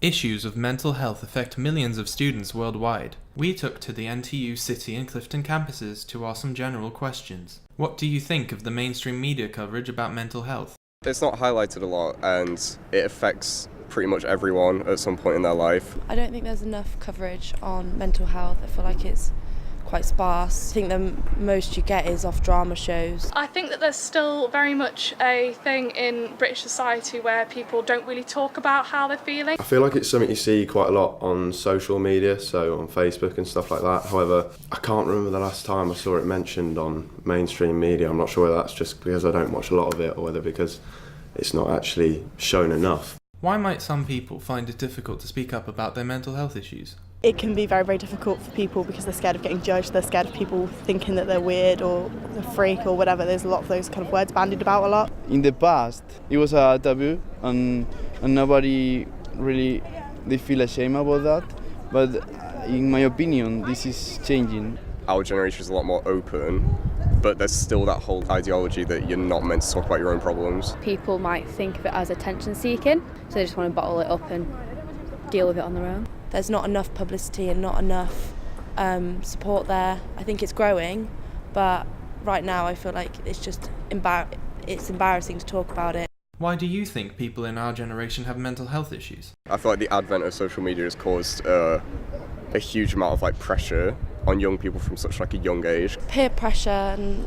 Issues of mental health affect millions of students worldwide. We took to the NTU City and Clifton campuses to ask some general questions. What do you think of the mainstream media coverage about mental health? It's not highlighted a lot and it affects pretty much everyone at some point in their life. I don't think there's enough coverage on mental health. I feel like it's quite sparse. I think the most you get is off drama shows. I think that there's still very much a thing in British society where people don't really talk about how they're feeling. I feel like it's something you see quite a lot on social media, so on Facebook and stuff like that. However, I can't remember the last time I saw it mentioned on mainstream media. I'm not sure whether that's just because I don't watch a lot of it or whether because it's not actually shown enough. Why might some people find it difficult to speak up about their mental health issues? It can be very, very difficult for people because they're scared of getting judged, they're scared of people thinking that they're weird or a freak or whatever. There's a lot of those kind of words bandied about a lot. In the past, it was a taboo and nobody really, they feel ashamed about that. But in my opinion, this is changing. Our generation is a lot more open, but there's still that whole ideology that you're not meant to talk about your own problems. People might think of it as attention seeking, so they just want to bottle it up and deal with it on their own. There's not enough publicity and not enough support there. I think it's growing, but right now I feel like it's just it's embarrassing to talk about it. Why do you think people in our generation have mental health issues? I feel like the advent of social media has caused a huge amount of pressure on young people from such a young age. Peer pressure and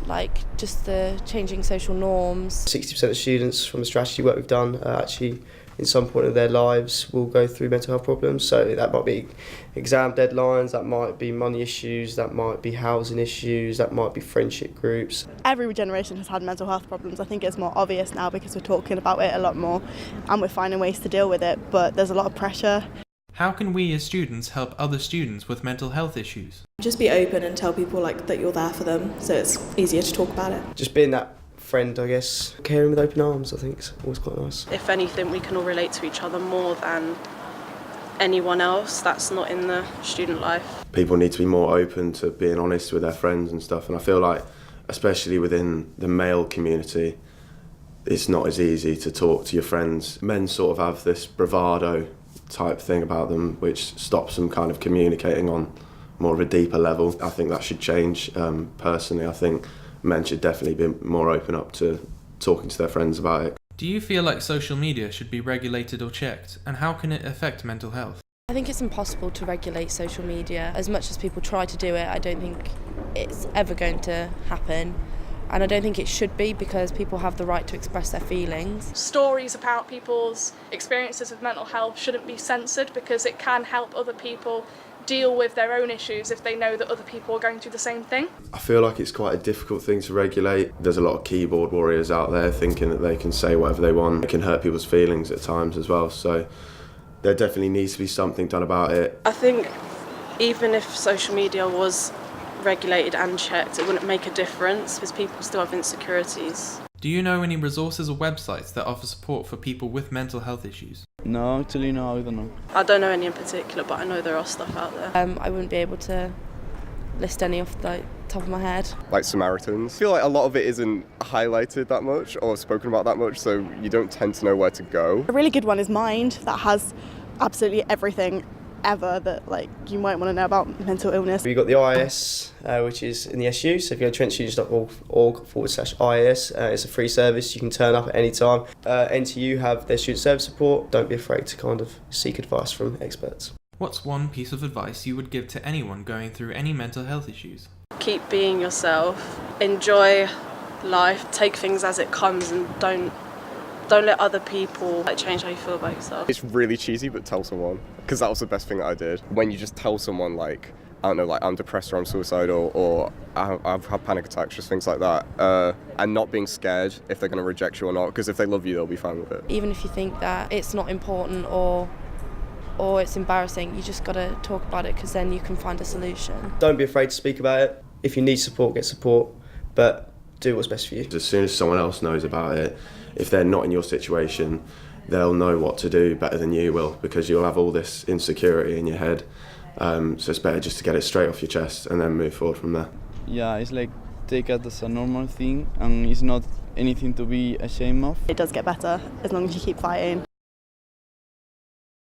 just the changing social norms. 60% of students from the strategy work we've done actually in some point of their lives will go through mental health problems. So that might be exam deadlines, that might be money issues, that might be housing issues, that might be friendship groups. Every generation has had mental health problems. I think it's more obvious now because we're talking about it a lot more and we're finding ways to deal with it, but there's a lot of pressure. How can we as students help other students with mental health issues? Just be open and tell people that you're there for them, so it's easier to talk about it. Just being that friend, I guess. Caring with open arms, I think, is always quite nice. If anything, we can all relate to each other more than anyone else that's not in the student life. People need to be more open to being honest with their friends and stuff, and I feel like, especially within the male community, it's not as easy to talk to your friends. Men sort of have this bravado type thing about them which stops them kind of communicating on more of a deeper level. I think that should change. Personally, I think men should definitely be more open up to talking to their friends about it. Do you feel like social media should be regulated or checked, and how can it affect mental health? I think it's impossible to regulate social media. As much as people try to do it, I don't think it's ever going to happen. And I don't think it should be, because people have the right to express their feelings. Stories about people's experiences with mental health shouldn't be censored, because it can help other people deal with their own issues if they know that other people are going through the same thing. I feel like it's quite a difficult thing to regulate. There's a lot of keyboard warriors out there thinking that they can say whatever they want. It can hurt people's feelings at times as well, so there definitely needs to be something done about it. I think even if social media was regulated and checked, it wouldn't make a difference because people still have insecurities. Do you know any resources or websites that offer support for people with mental health issues? No, actually no, I don't know. I don't know any in particular, but I know there are stuff out there. I wouldn't be able to list any off the top of my head. Like Samaritans. I feel like a lot of it isn't highlighted that much or spoken about that much, so you don't tend to know where to go. A really good one is Mind, that has absolutely everything ever that you might want to know about mental illness. We've got the IIS, which is in the SU, so if you go to trentstudents.org/IIS, it's a free service, you can turn up at any time. NTU have their student service support. Don't be afraid to kind of seek advice from experts. What's one piece of advice you would give to anyone going through any mental health issues? Keep being yourself, enjoy life, take things as it comes, and don't let other people change how you feel about yourself. It's really cheesy, but tell someone, because that was the best thing that I did. When you just tell someone I don't know, I'm depressed or I'm suicidal or I've had panic attacks, just things like that, and not being scared if they're going to reject you or not, because if they love you, they'll be fine with it. Even if you think that it's not important or it's embarrassing, you just got to talk about it, because then you can find a solution. Don't be afraid to speak about it. If you need support, get support, but do what's best for you. As soon as someone else knows about it, if they're not in your situation, they'll know what to do better than you will, because you'll have all this insecurity in your head. So it's better just to get it straight off your chest and then move forward from there. Yeah, it's take it as a normal thing and it's not anything to be ashamed of. It does get better as long as you keep fighting.